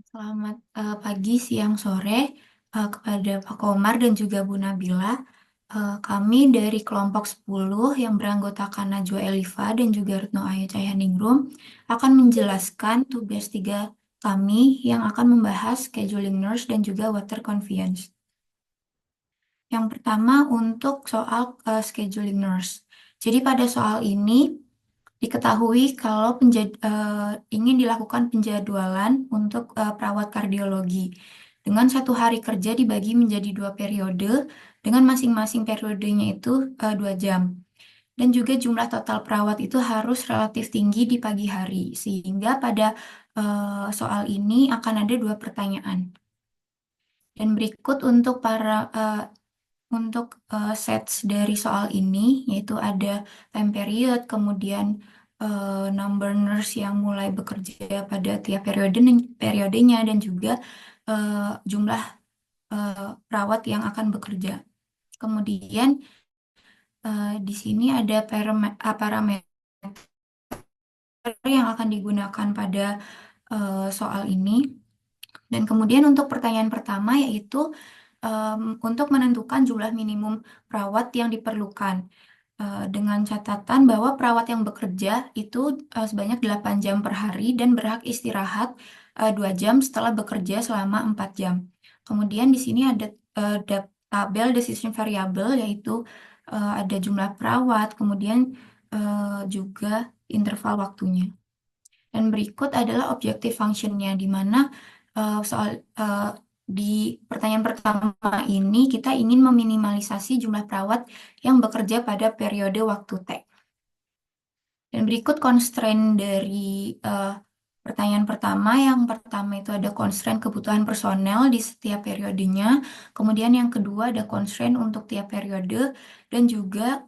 Selamat pagi, siang, sore kepada Pak Komar dan juga Bu Nabila. Kami dari kelompok 10 yang beranggotakan Najwa Eliva dan juga Retno Ayu Cahyaningrum akan menjelaskan tugas 3 kami yang akan membahas scheduling nurse dan juga water conveyance. Yang pertama untuk soal scheduling nurse. Jadi pada soal ini diketahui kalau ingin dilakukan penjadwalan untuk perawat kardiologi dengan satu hari kerja dibagi menjadi 2 periode dengan masing-masing periodenya itu 2 jam. Dan juga jumlah total perawat itu harus relatif tinggi di pagi hari sehingga pada soal ini akan ada 2 pertanyaan. Dan berikut untuk sets dari soal ini, yaitu ada time period, kemudian number nurse yang mulai bekerja pada tiap periodenya, dan juga eh, jumlah perawat yang akan bekerja. Kemudian di sini ada parameter yang akan digunakan pada soal ini. Dan kemudian untuk pertanyaan pertama yaitu untuk menentukan jumlah minimum perawat yang diperlukan. Dengan catatan bahwa perawat yang bekerja itu sebanyak 8 jam per hari dan berhak istirahat 2 jam setelah bekerja selama 4 jam. Kemudian di sini ada tabel decision variable yaitu ada jumlah perawat, kemudian juga interval waktunya. Dan berikut adalah objective functionnya, di mana soal di pertanyaan pertama ini kita ingin meminimalisasi jumlah perawat yang bekerja pada periode waktu T. Dan berikut constraint dari eh, pertanyaan pertama. Yang pertama itu ada constraint kebutuhan personel di setiap periodenya. Kemudian yang kedua ada constraint untuk tiap periode. Dan juga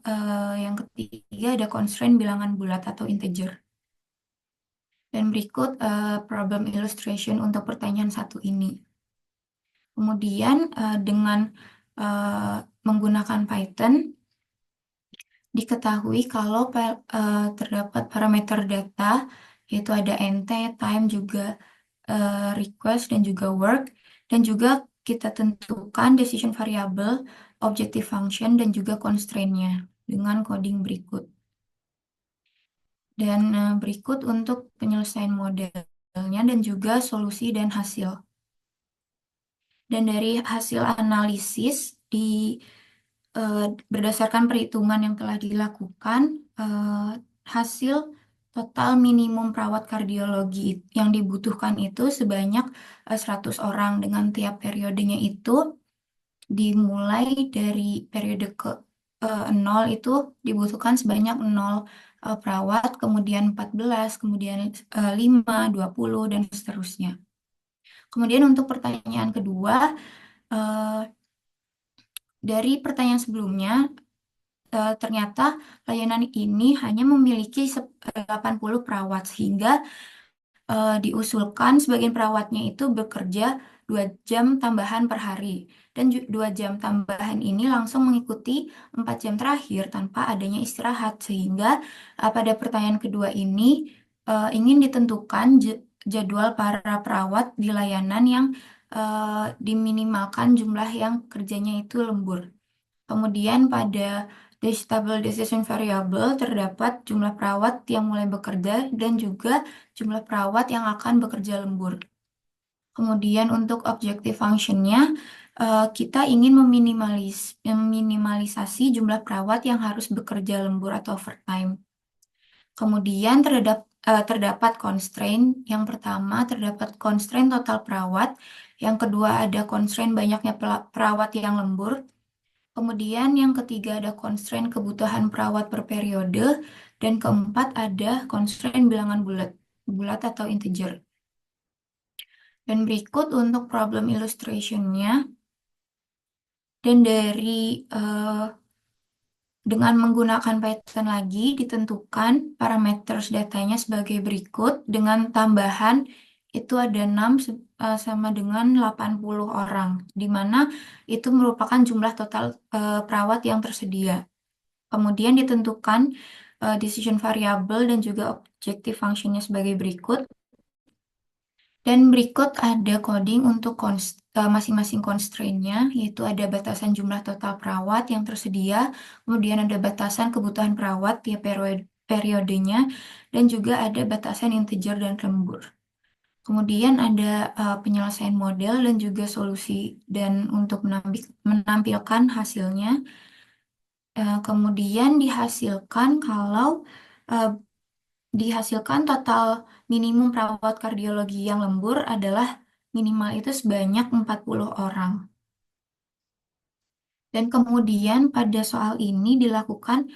yang ketiga ada constraint bilangan bulat atau integer. Dan berikut problem illustration untuk pertanyaan satu ini. Kemudian dengan eh, menggunakan Python, diketahui kalau terdapat parameter data, yaitu ada nt, time, juga request, dan juga work. Dan juga kita tentukan decision variable, objective function, dan juga constraint-nya dengan coding berikut. Dan berikut untuk penyelesaian modelnya dan juga solusi dan hasil. Dan dari hasil analisis eh, berdasarkan perhitungan yang telah dilakukan, hasil total minimum perawat kardiologi yang dibutuhkan itu sebanyak 100 orang dengan tiap periodenya itu dimulai dari periode ke 0 itu dibutuhkan sebanyak 0 perawat, kemudian 14, kemudian 5, 20, dan seterusnya. Kemudian untuk pertanyaan kedua, eh, dari pertanyaan sebelumnya, ternyata layanan ini hanya memiliki 80 perawat, sehingga diusulkan sebagian perawatnya itu bekerja 2 jam tambahan per hari. Dan 2 jam tambahan ini langsung mengikuti 4 jam terakhir tanpa adanya istirahat. Sehingga pada pertanyaan kedua ini ingin ditentukan jadwal para perawat di layanan yang diminimalkan jumlah yang kerjanya itu lembur. Kemudian pada stable decision variable terdapat jumlah perawat yang mulai bekerja dan juga jumlah perawat yang akan bekerja lembur. Kemudian untuk objective functionnya, kita ingin meminimalisasi jumlah perawat yang harus bekerja lembur atau overtime. Kemudian terdapat constraint. Yang pertama terdapat constraint total perawat. Yang kedua ada constraint banyaknya perawat yang lembur. Kemudian yang ketiga ada constraint kebutuhan perawat per periode. Dan keempat ada constraint bilangan bulat, bulat atau integer. Dan berikut untuk problem illustration-nya. Dan dengan menggunakan Python lagi ditentukan parameter datanya sebagai berikut dengan tambahan itu ada 6 sama dengan 80 orang, di mana itu merupakan jumlah total perawat yang tersedia. Kemudian ditentukan decision variable dan juga objective functionnya sebagai berikut. Dan berikut ada coding untuk masing-masing constraint-nya, yaitu ada batasan jumlah total perawat yang tersedia, kemudian ada batasan kebutuhan perawat tiap periodenya, dan juga ada batasan integer dan lembur. Kemudian ada penyelesaian model dan juga solusi dan untuk menampilkan hasilnya. Kemudian eh, dihasilkan total minimum perawat kardiologi yang lembur adalah minimal itu sebanyak 40 orang. Dan kemudian pada soal ini dilakukan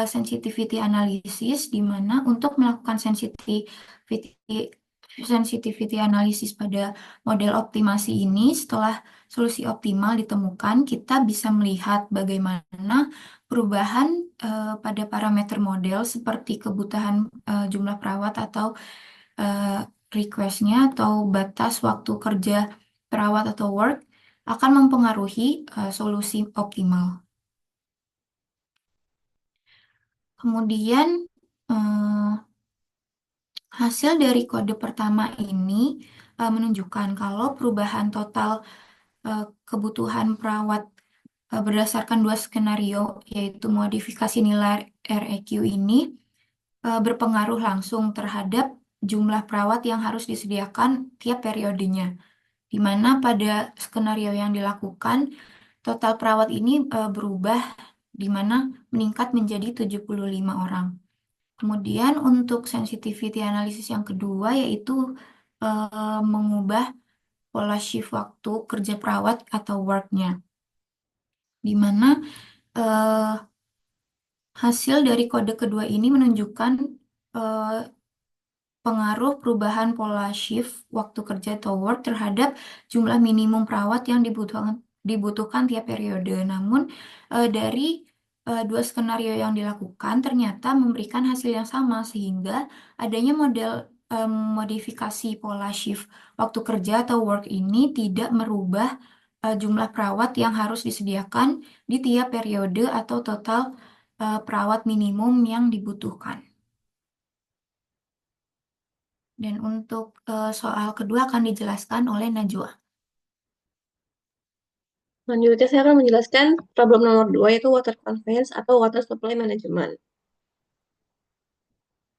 sensitivity analysis di mana untuk melakukan sensitivity analysis pada model optimasi ini setelah solusi optimal ditemukan, kita bisa melihat bagaimana perubahan pada parameter model seperti kebutuhan jumlah perawat atau eh, request-nya atau batas waktu kerja perawat atau work akan mempengaruhi solusi optimal. Kemudian eh, hasil dari kode pertama ini menunjukkan kalau perubahan total kebutuhan perawat berdasarkan dua skenario, yaitu modifikasi nilai REQ ini berpengaruh langsung terhadap jumlah perawat yang harus disediakan tiap periodenya. Di mana pada skenario yang dilakukan, total perawat ini berubah di mana meningkat menjadi 75 orang. Kemudian untuk sensitivity analysis yang kedua yaitu mengubah pola shift waktu kerja perawat atau worknya. Di mana eh, hasil dari kode kedua ini menunjukkan eh, pengaruh perubahan pola shift waktu kerja atau work terhadap jumlah minimum perawat yang dibutuhkan tiap periode. Namun dari dua skenario yang dilakukan ternyata memberikan hasil yang sama sehingga adanya model modifikasi pola shift waktu kerja atau work ini tidak merubah jumlah perawat yang harus disediakan di tiap periode atau total perawat minimum yang dibutuhkan. Dan untuk soal kedua akan dijelaskan oleh Najwa. Selanjutnya saya akan menjelaskan problem nomor 2 yaitu water conveyance atau water supply management.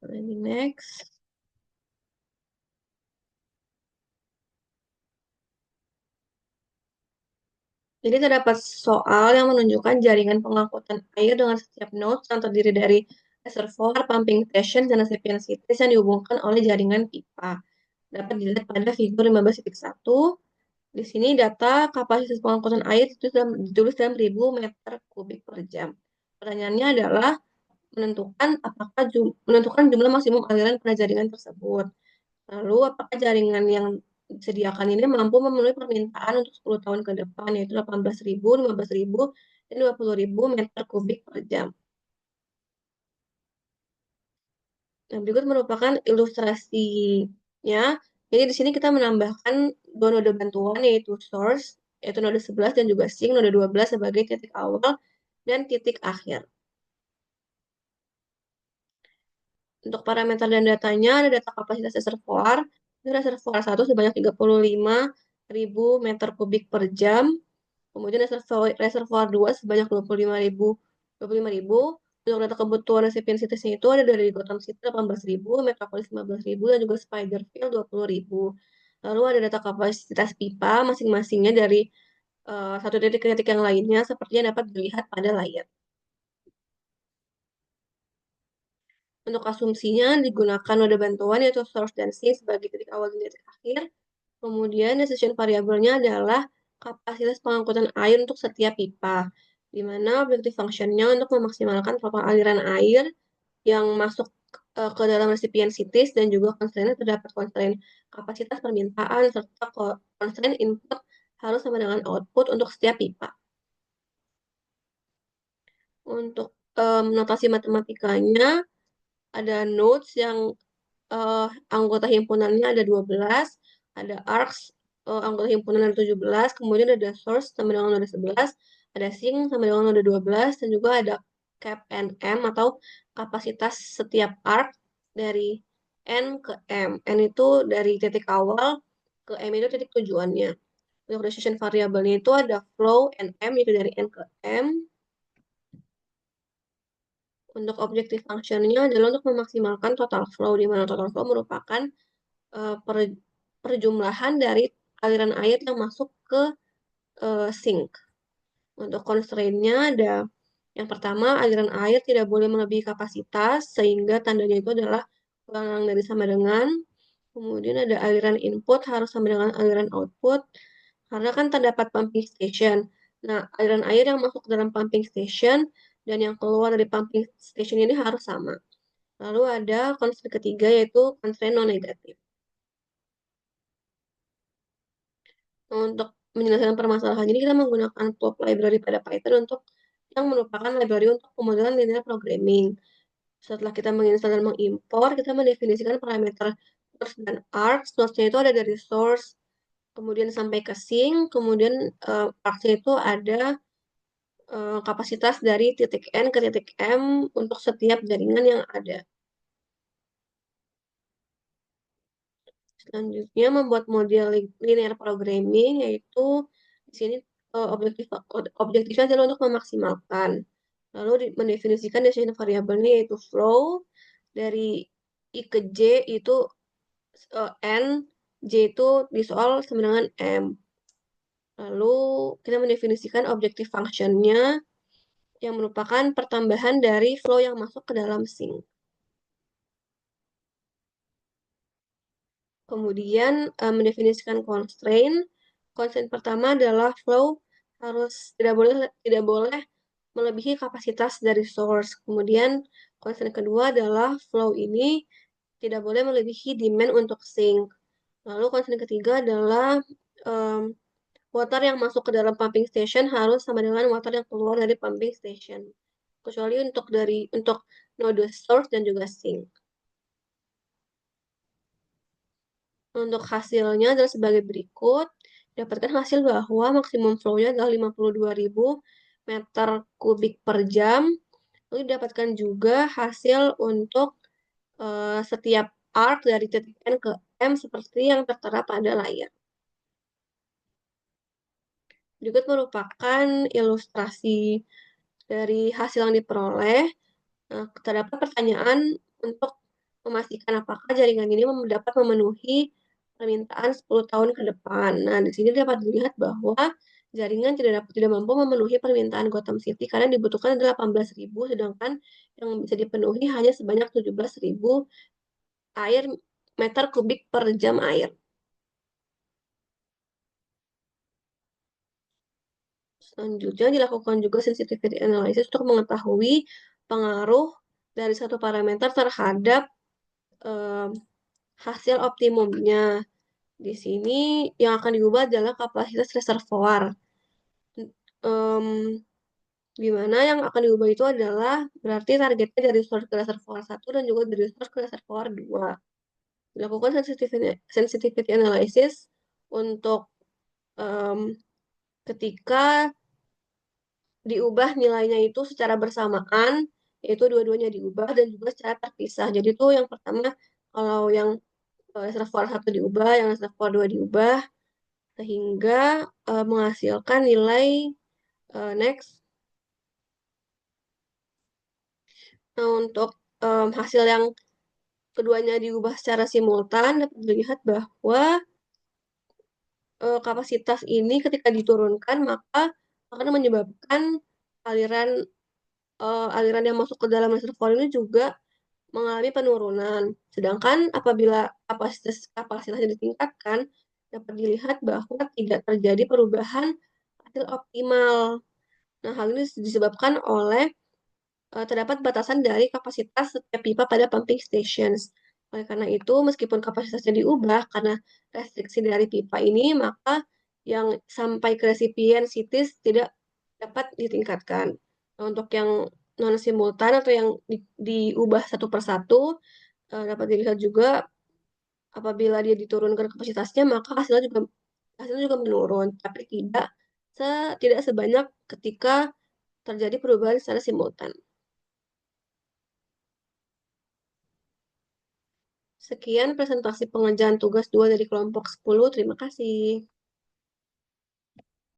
Ini next. Jadi terdapat soal yang menunjukkan jaringan pengangkutan air dengan setiap node yang terdiri dari reservoir, pumping station, dan recipient cities yang dihubungkan oleh jaringan pipa. Dapat dilihat pada figur 15.1. Di sini data kapasitas pengangkutan air itu ditulis dalam 1000 meter kubik per jam. Pertanyaannya adalah menentukan jumlah maksimum aliran pada jaringan tersebut. Lalu, apakah jaringan yang disediakan ini mampu memenuhi permintaan untuk 10 tahun ke depan, yaitu 18.000, 15.000, dan 20.000 meter kubik per jam. Nah, berikut merupakan ilustrasinya. Jadi di sini kita menambahkan dua node bantuan, yaitu source, yaitu node 11 dan juga sink, node 12 sebagai titik awal dan titik akhir. Untuk parameter dan datanya, ada data kapasitas reservoir. Ini reservoir 1 sebanyak 35.000 meter kubik per jam. Kemudian reservoir 2 sebanyak 25.000. Untuk data kebutuhan recipient cities itu ada dari Gotham City 18.000, Metropolis 15.000, dan juga Spiderfield 20.000. Lalu ada data kapasitas pipa masing-masingnya dari satu titik ke titik yang lainnya, seperti yang dapat dilihat pada layar. Untuk asumsinya digunakan node bantuan yaitu source dan sink sebagai titik awal dan titik akhir. Kemudian decision variabelnya adalah kapasitas pengangkutan air untuk setiap pipa, di mana objective functionnya untuk memaksimalkan total aliran air yang masuk ke dalam recipient cities dan juga constraint terdapat constraint kapasitas permintaan serta constraint input harus sama dengan output untuk setiap pipa. Untuk notasi matematikanya ada nodes yang anggota himpunannya ada 12, ada arcs anggota himpunan ada 17, kemudian ada source sama dengan node 11, ada sink sama dengan node 12, dan juga ada cap and M atau kapasitas setiap arc dari N ke M. N itu dari titik awal ke M itu titik tujuannya. Untuk decision variabelnya itu ada flow and M, yaitu dari N ke M. Untuk objective functionnya adalah untuk memaksimalkan total flow, di mana total flow merupakan perjumlahan dari aliran air yang masuk ke sink. Untuk constraint-nya ada yang pertama, aliran air tidak boleh melebihi kapasitas, sehingga tandanya itu adalah kurang dari sama dengan. Kemudian ada aliran input harus sama dengan aliran output, karena kan terdapat pumping station. Nah, aliran air yang masuk ke dalam pumping station dan yang keluar dari pumping station ini harus sama. Lalu ada constraint ketiga, yaitu constraint non-negatif. Nah, untuk menyelesaikan permasalahan ini, kita menggunakan Pulp library pada Python untuk yang merupakan library untuk pemodelan linear programming. Setelah kita menginstal dan mengimpor, kita mendefinisikan parameter source dan args. Source-nya itu ada dari source, kemudian sampai ke sink, kemudian args-nya itu ada kapasitas dari titik N ke titik M untuk setiap jaringan yang ada. Selanjutnya membuat model linear programming, yaitu di sini objektifnya adalah untuk memaksimalkan. Lalu mendefinisikan decision variabelnya, yaitu flow dari I ke J itu N, J itu di soal sama dengan M. Lalu kita mendefinisikan objective functionnya yang merupakan pertambahan dari flow yang masuk ke dalam sink. Kemudian mendefinisikan constraint. Constraint pertama adalah flow harus tidak boleh melebihi kapasitas dari source. Kemudian constraint kedua adalah flow ini tidak boleh melebihi demand untuk sink. Lalu constraint ketiga adalah um, water yang masuk ke dalam pumping station harus sama dengan water yang keluar dari pumping station. Kecuali untuk node source dan juga sink. Untuk hasilnya adalah sebagai berikut. Dapatkan hasil bahwa maksimum flow-nya adalah 52.000 meter kubik per jam. Lalu didapatkan juga hasil untuk setiap arc dari titik N ke M seperti yang tertera pada layar. Berikut merupakan ilustrasi dari hasil yang diperoleh. Nah, terdapat pertanyaan untuk memastikan apakah jaringan ini dapat memenuhi permintaan 10 tahun ke depan. Nah, di sini dapat dilihat bahwa jaringan tidak mampu memenuhi permintaan Gotham City karena dibutuhkan adalah 18.000, sedangkan yang bisa dipenuhi hanya sebanyak 17.000 air meter kubik per jam air. Selanjutnya dilakukan juga sensitivity analysis untuk mengetahui pengaruh dari satu parameter terhadap um, hasil optimumnya. Di sini yang akan diubah adalah kapasitas reservoir. Um, Gimana yang akan diubah itu adalah berarti targetnya dari source ke reservoir 1 dan juga dari source ke reservoir 2. Dilakukan sensitivity analysis untuk um, ketika diubah nilainya itu secara bersamaan, yaitu dua-duanya diubah dan juga secara terpisah. Jadi itu yang pertama, kalau yang reservoir 1 diubah, yang reservoir 2 diubah, sehingga menghasilkan nilai next. Nah, untuk hasil yang keduanya diubah secara simultan, dapat dilihat bahwa kapasitas ini ketika diturunkan, maka akan menyebabkan aliran aliran yang masuk ke dalam reservoir ini juga mengalami penurunan. Sedangkan apabila kapasitasnya ditingkatkan, dapat dilihat bahwa tidak terjadi perubahan hasil optimal. Nah, hal ini disebabkan oleh terdapat batasan dari kapasitas setiap pipa pada pumping stations. Oleh karena itu, meskipun kapasitasnya diubah karena restriksi dari pipa ini, maka yang sampai ke resipien sitis tidak dapat ditingkatkan. Nah, untuk yang non simultan atau yang diubah satu persatu, dapat dilihat juga apabila dia diturunkan kapasitasnya, maka hasilnya juga menurun, tapi tidak sebanyak ketika terjadi perubahan secara simultan. Sekian presentasi pengerjaan tugas 2 dari kelompok 10. Terima kasih.